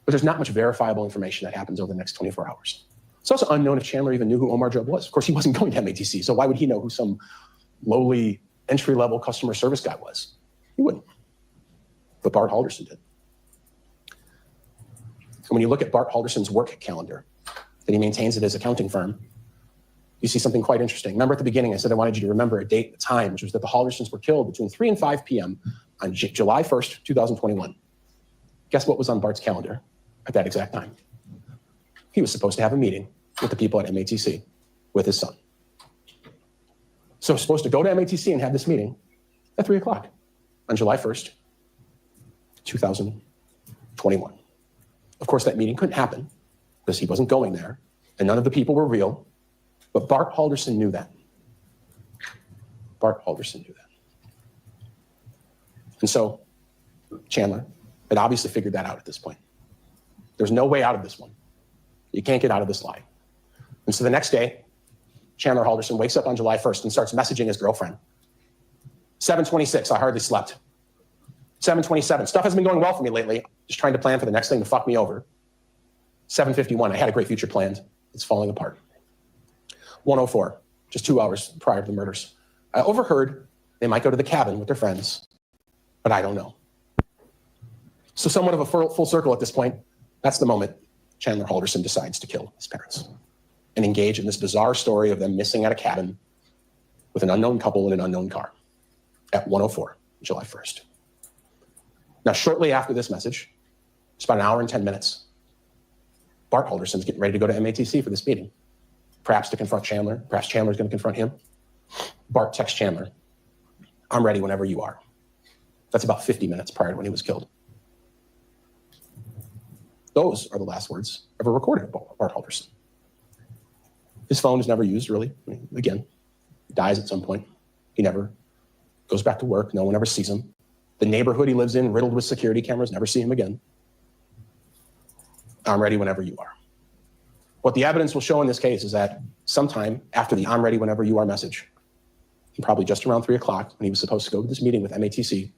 But there's not much verifiable information that happens over the next 24 hours. It's also unknown if Chandler even knew who Omar Job was. Of course, he wasn't going to MATC, so why would he know who some lowly entry-level customer service guy was? He wouldn't. But Bart Halderson did. And when you look at Bart Halderson's work calendar that he maintains at his accounting firm, you see something quite interesting. Remember at the beginning, I said I wanted you to remember a date and a time, which was that the Haldersons were killed between 3 and 5 p.m. on July 1st, 2021. Guess what was on Bart's calendar at that exact time? He was supposed to have a meeting with the people at MATC with his son. So he's supposed to go to MATC and have this meeting at 3 o'clock on July 1st, 2021. Of course, that meeting couldn't happen because he wasn't going there and none of the people were real. But Bart Halderson knew that. Bart Halderson knew that. And so Chandler had obviously figured that out at this point. There's no way out of this one. You can't get out of this lie. And so the next day, Chandler Halderson wakes up on July 1st and starts messaging his girlfriend. 7:26, I hardly slept. 7:27, stuff hasn't been going well for me lately. Just trying to plan for the next thing to fuck me over. 7:51, I had a great future planned. It's falling apart. 1:04, just 2 hours prior to the murders. I overheard they might go to the cabin with their friends, but I don't know. So somewhat of a full circle at this point. That's the moment Chandler Halderson decides to kill his parents and engage in this bizarre story of them missing at a cabin with an unknown couple in an unknown car at 1:04, July 1st. Now, shortly after this message, it's about an hour and 10 minutes, Bart Halderson's getting ready to go to MATC for this meeting, perhaps to confront Chandler. Perhaps Chandler's going to confront him. Bart texts Chandler, "I'm ready whenever you are." That's about 50 minutes prior to when he was killed. Those are the last words ever recorded of Bart Halderson. His phone is never used, really. I mean, again, he dies at some point. He never goes back to work. No one ever sees him. The neighborhood he lives in, riddled with security cameras, never see him again. "I'm ready whenever you are." What the evidence will show in this case is that sometime after the "I'm ready whenever you are" message, and probably just around 3 o'clock when he was supposed to go to this meeting with MATC,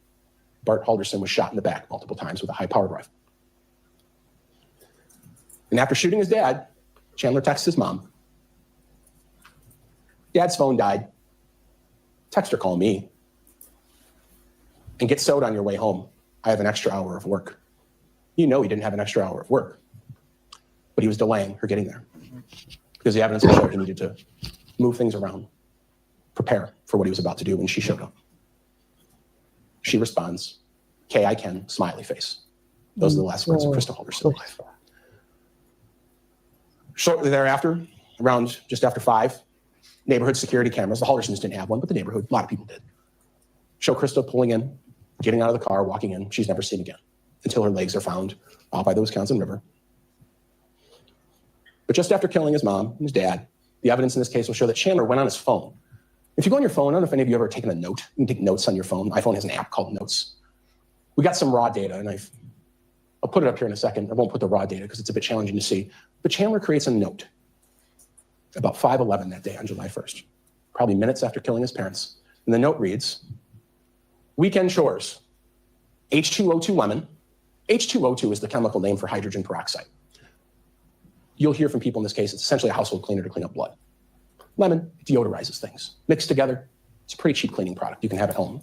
Bart Halderson was shot in the back multiple times with a high-powered rifle. And after shooting his dad, Chandler texts his mom, "Dad's phone died. Text or call me. And get sewed on your way home. I have an extra hour of work." You know he didn't have an extra hour of work, but he was delaying her getting there because the evidence showed he needed to move things around, prepare for what he was about to do when she showed up. She responds, "Okay, I can," smiley face. Those are the last words of Crystal Halderson's life. Shortly thereafter, around just after 5, neighborhood security cameras, the Haldersons didn't have one, but the neighborhood, a lot of people did, show Crystal pulling in, getting out of the car, walking in. She's never seen again until her legs are found out by the Wisconsin River. But just after killing his mom and his dad, the evidence in this case will show that Chandler went on his phone. If you go on your phone, I don't know if any of you have ever taken a note. You can take notes on your phone. iPhone has an app called Notes. We got some raw data, and I'll put it up here in a second. I won't put the raw data because it's a bit challenging to see. But Chandler creates a note about 5:11 that day on July 1st, probably minutes after killing his parents. And the note reads, weekend chores, H2O2 lemon. H2O2 is the chemical name for hydrogen peroxide. You'll hear from people in this case, it's essentially a household cleaner to clean up blood. Lemon deodorizes things. Mixed together, it's a pretty cheap cleaning product. You can have at home.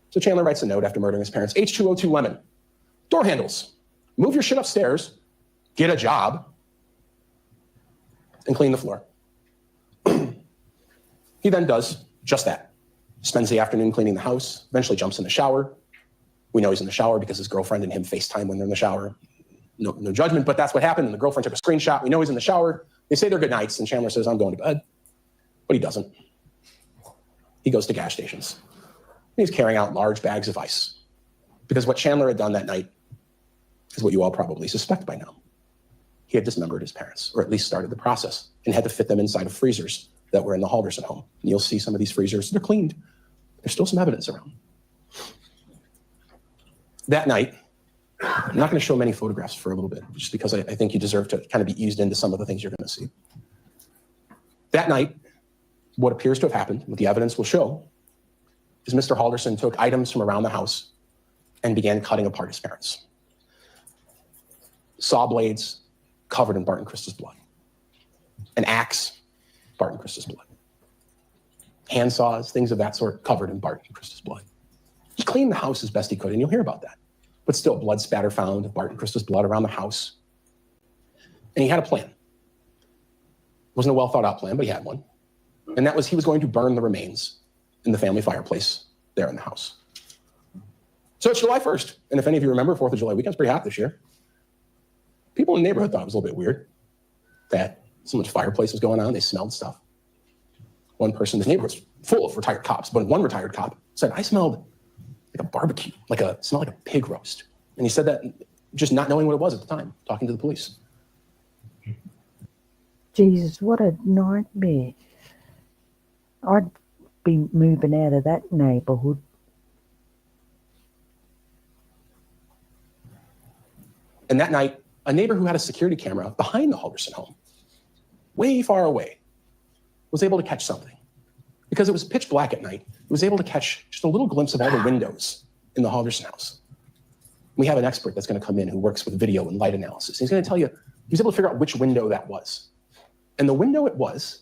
So Chandler writes a note after murdering his parents, H2O2 lemon. Door handles, move your shit upstairs, get a job, and clean the floor. He then does just that. Spends the afternoon cleaning the house, eventually jumps in the shower. We know he's in the shower because his girlfriend and him FaceTime when they're in the shower. No judgment, but that's what happened. And the girlfriend took a screenshot. We know he's in the shower. They say they're good nights, and Chandler says, I'm going to bed. But he doesn't. He goes to gas stations. He's carrying out large bags of ice. Because what Chandler had done that night is what you all probably suspect by now. He had dismembered his parents, or at least started the process, and had to fit them inside of freezers that were in the Halderson home. And you'll see some of these freezers, they're cleaned. There's still some evidence around. That night, I'm not going to show many photographs for a little bit, just because I think you deserve to kind of be eased into some of the things you're going to see. That night, what appears to have happened, what the evidence will show, is Mr. Halderson took items from around the house and began cutting apart his parents. Saw blades covered in Bart and Krista's blood. An axe, Bart and Krista's blood. Hand saws, things of that sort, covered in Bart and Krista's blood. He cleaned the house as best he could, and you'll hear about that. But still, blood spatter found of Bart and Krista's blood around the house. And he had a plan. It wasn't a well thought out plan, but he had one. And that was he was going to burn the remains in the family fireplace there in the house. So it's July 1st. And if any of you remember, 4th of July weekend's pretty hot this year. People in the neighborhood thought it was a little bit weird that so much fireplace was going on. They smelled stuff. One person in the neighborhood was full of retired cops, but one retired cop said, I smelled like a barbecue, smelled like a pig roast. And he said that just not knowing what it was at the time, talking to the police. Jesus, what a nightmare. I'd be moving out of that neighborhood. And that night, a neighbor who had a security camera behind the Halderson home, way far away, was able to catch something. Because it was pitch black at night, he was able to catch just a little glimpse of all the windows in the Halderson house. We have an expert that's going to come in who works with video and light analysis. He's going to tell you, he was able to figure out which window that was. And the window it was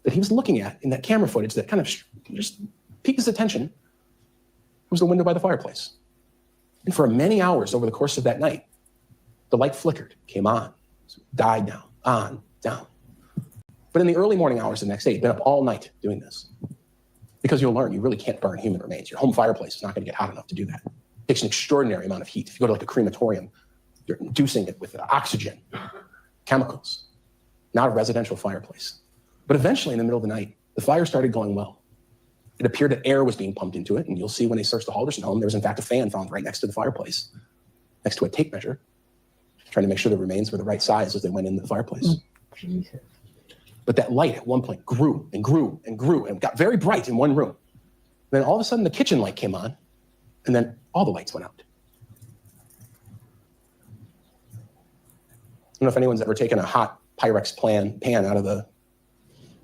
that he was looking at in that camera footage that kind of just piqued his attention was the window by the fireplace. And for many hours over the course of that night, the light flickered, came on, died down, on, down. But in the early morning hours of the next day, he'd been up all night doing this. Because you'll learn, you really can't burn human remains. Your home fireplace is not going to get hot enough to do that. It takes an extraordinary amount of heat. If you go to like a crematorium, you're inducing it with oxygen, chemicals, not a residential fireplace. But eventually in the middle of the night, the fire started going well. It appeared that air was being pumped into it. And you'll see when they searched the Halderson home, there was in fact a fan found right next to the fireplace, next to a tape measure, trying to make sure the remains were the right size as they went into the fireplace. Jesus. But that light at one point grew and grew and grew and got very bright in one room. Then all of a sudden the kitchen light came on, and then all the lights went out. I don't know if anyone's ever taken a hot Pyrex pan out of the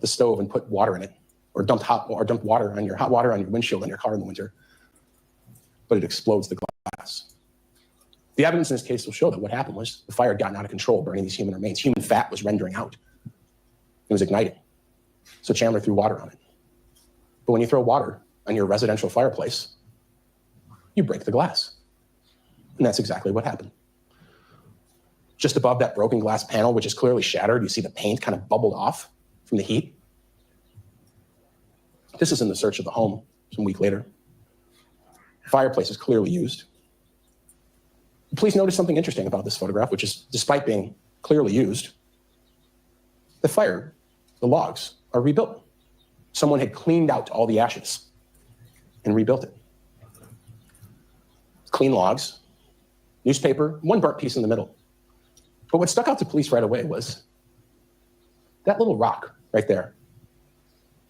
stove and put water in it, or dumped hot water on your windshield in your car in the winter, but it explodes the glass. The evidence in this case will show that what happened was the fire had gotten out of control, burning these human remains. Human fat was rendering out. It was igniting. So Chandler threw water on it. But when you throw water on your residential fireplace, you break the glass. And that's exactly what happened. Just above that broken glass panel, which is clearly shattered, you see the paint kind of bubbled off from the heat. This is in the search of the home some week later. The fireplace is clearly used. Please notice something interesting about this photograph, which is, despite being clearly used, the logs are rebuilt. Someone had cleaned out all the ashes and rebuilt it. Clean logs, newspaper, one burnt piece in the middle. But what stuck out to police right away was that little rock right there.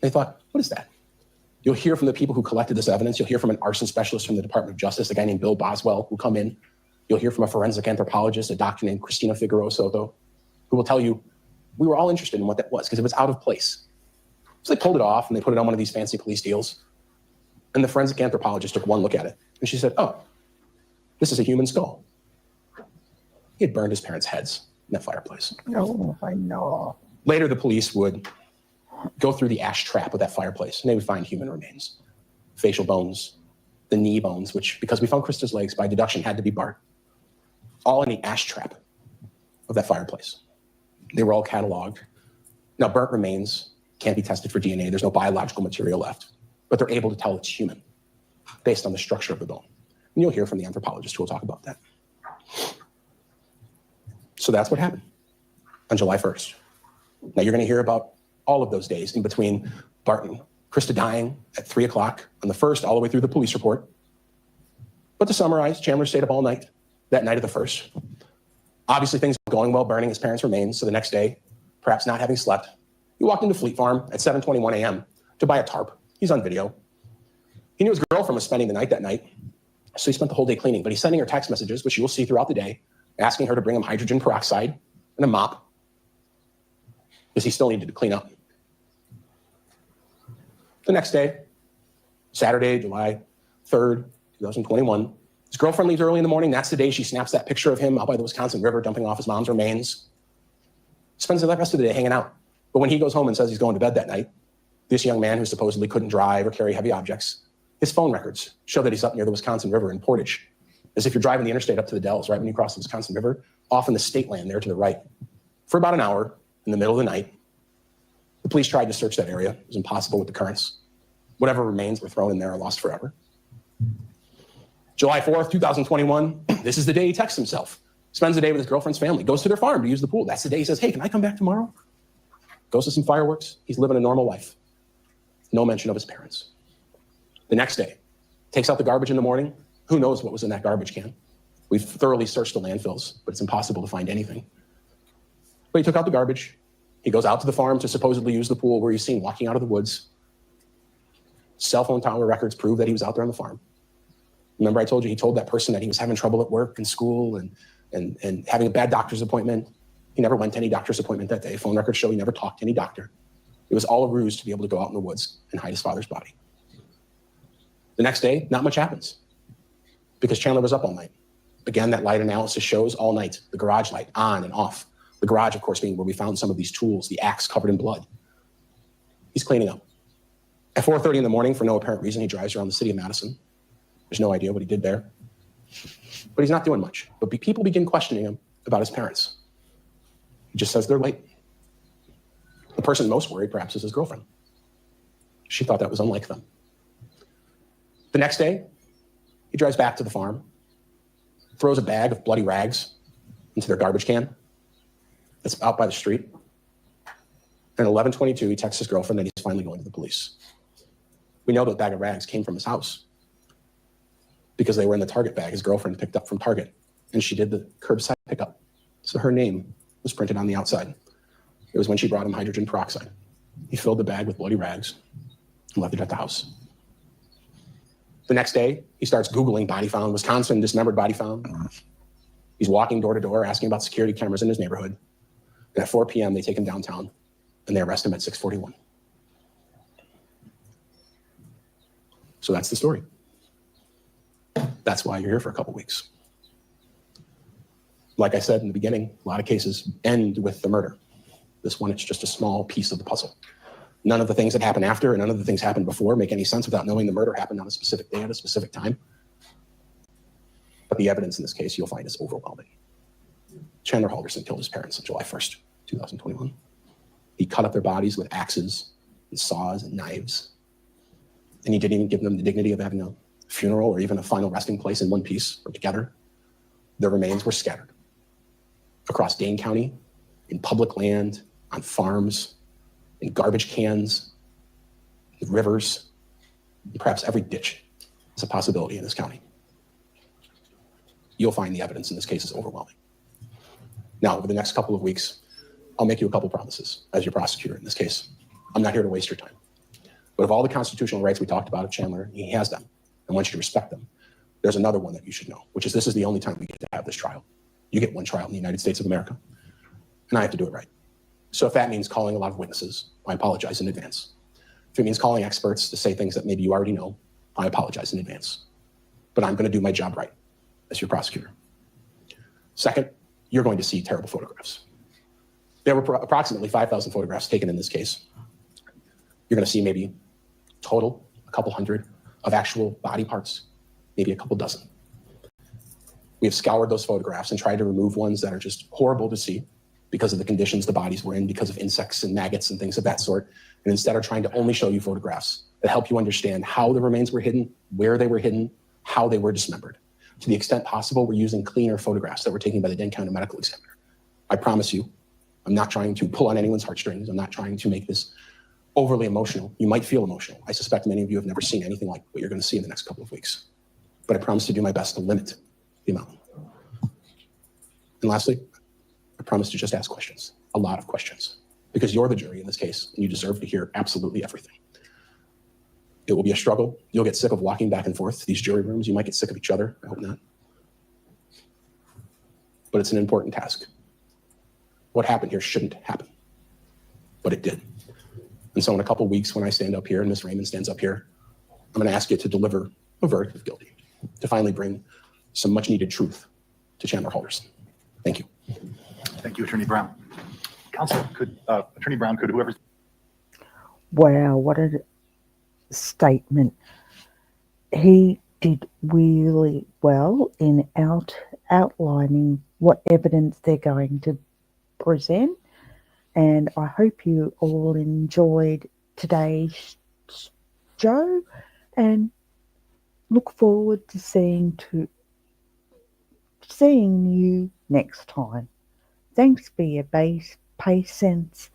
They thought, what is that? You'll hear from the people who collected this evidence. You'll hear from an arson specialist from the Department of Justice, a guy named Bill Boswell, who come in. You'll hear from a forensic anthropologist, a doctor named Cristina Figueroa Soto, who will tell you, we were all interested in what that was because it was out of place. So they pulled it off and they put it on one of these fancy police deals. And the forensic anthropologist took one look at it. And she said, oh, this is a human skull. He had burned his parents' heads in that fireplace. Oh, I know. Later, the police would go through the ash trap of that fireplace and they would find human remains, facial bones, the knee bones, which, because we found Krista's legs, by deduction had to be Bart, all in the ash trap of that fireplace. They were all cataloged. Now, burnt remains can't be tested for DNA. There's no biological material left, but they're able to tell it's human based on the structure of the bone. And you'll hear from the anthropologist who will talk about that. So that's what happened on July 1st. Now you're going to hear about all of those days in between Bart and Krista dying at 3 o'clock on the 1st, all the way through the police report. But to summarize, Chandler stayed up all night that night of the 1st. Obviously, things were going well, burning his parents' remains. So the next day, perhaps not having slept, he walked into Fleet Farm at 7:21 a.m. to buy a tarp. He's on video. He knew his girlfriend was spending the night that night, so he spent the whole day cleaning. But he's sending her text messages, which you will see throughout the day, asking her to bring him hydrogen peroxide and a mop, because he still needed to clean up. The next day, Saturday, July 3rd, 2021, his girlfriend leaves early in the morning. That's the day she snaps that picture of him out by the Wisconsin River dumping off his mom's remains. Spends the rest of the day hanging out. But when he goes home and says he's going to bed that night, this young man who supposedly couldn't drive or carry heavy objects, his phone records show that he's up near the Wisconsin River in Portage. As if you're driving the interstate up to the Dells, right when you cross the Wisconsin River, off in the state land there to the right. For about an hour, in the middle of the night, the police tried to search that area. It was impossible with the currents. Whatever remains were thrown in there are lost forever. July 4th, 2021, this is the day he texts himself. Spends the day with his girlfriend's family, goes to their farm to use the pool. That's the day he says, hey, can I come back tomorrow? Goes to some fireworks. He's living a normal life. No mention of his parents. The next day, takes out the garbage in the morning. Who knows what was in that garbage can? We've thoroughly searched the landfills, but it's impossible to find anything. But he took out the garbage. He goes out to the farm to supposedly use the pool where he's seen walking out of the woods. Cell phone tower records prove that he was out there on the farm. Remember I told you he told that person that he was having trouble at work and school and having a bad doctor's appointment. He never went to any doctor's appointment that day. Phone records show he never talked to any doctor. It was all a ruse to be able to go out in the woods and hide his father's body. The next day, not much happens because Chandler was up all night. Again, that light analysis shows all night, the garage light on and off. The garage, of course, being where we found some of these tools, the axe covered in blood. He's cleaning up. At 4:30 in the morning, for no apparent reason, he drives around the city of Madison. There's no idea what he did there. But he's not doing much. But people begin questioning him about his parents. He just says they're late. The person most worried, perhaps, is his girlfriend. She thought that was unlike them. The next day, he drives back to the farm, throws a bag of bloody rags into their garbage can that's out by the street. And at 11:22, he texts his girlfriend that he's finally going to the police. We know that bag of rags came from his house because they were in the Target bag his girlfriend picked up from Target, and she did the curbside pickup. So her name was printed on the outside. It was when she brought him hydrogen peroxide. He filled the bag with bloody rags and left it at the house. The next day, he starts Googling body found, Wisconsin dismembered body found. He's walking door to door asking about security cameras in his neighborhood. And at 4 p.m., they take him downtown and they arrest him at 6:41. So that's the story. That's why you're here for a couple weeks. Like I said in the beginning, a lot of cases end with the murder. This one, it's just a small piece of the puzzle. None of the things that happen after and none of the things happened before make any sense without knowing the murder happened on a specific day at a specific time. But the evidence in this case you'll find is overwhelming. Chandler Halderson killed his parents on July 1st, 2021. He cut up their bodies with axes and saws and knives. And he didn't even give them the dignity of having a funeral or even a final resting place in one piece or together. Their remains were scattered across Dane County, in public land, on farms, in garbage cans, in rivers, and perhaps every ditch is a possibility in this county. You'll find the evidence in this case is overwhelming. Now, over the next couple of weeks, I'll make you a couple promises as your prosecutor in this case. I'm not here to waste your time. But of all the constitutional rights we talked about of Chandler, he has them. I want you to respect them. There's another one that you should know, which is this is the only time we get to have this trial. You get one trial in the United States of America, and I have to do it right. So if that means calling a lot of witnesses, I apologize in advance. If it means calling experts to say things that maybe you already know, I apologize in advance. But I'm going to do my job right as your prosecutor. Second, you're going to see terrible photographs. There were approximately 5,000 photographs taken in this case. You're going to see maybe total a couple hundred of actual body parts, maybe a couple dozen. We have scoured those photographs and tried to remove ones that are just horrible to see because of the conditions the bodies were in, because of insects and maggots and things of that sort. And instead are trying to only show you photographs that help you understand how the remains were hidden, where they were hidden, how they were dismembered. To the extent possible, we're using cleaner photographs that were taken by the Dane County Medical Examiner. I promise you, I'm not trying to pull on anyone's heartstrings. I'm not trying to make this overly emotional. You might feel emotional. I suspect many of you have never seen anything like what you're going to see in the next couple of weeks. But I promise to do my best to limit the amount. And lastly, I promise to just ask questions, a lot of questions, because you're the jury in this case, and you deserve to hear absolutely everything. It will be a struggle. You'll get sick of walking back and forth to these jury rooms. You might get sick of each other. I hope not. But it's an important task. What happened here shouldn't happen, but it did. And so in a couple of weeks, when I stand up here and Ms. Raymond stands up here, I'm going to ask you to deliver a verdict of guilty, to finally bring some much needed truth to Chandler Halderson. Thank you. Thank you, Attorney Brown. Counsel, Attorney Brown, could whoever... Wow, what a statement. He did really well in outlining what evidence they're going to present, and I hope you all enjoyed today's show and look forward to seeing you next time. Thanks for your patience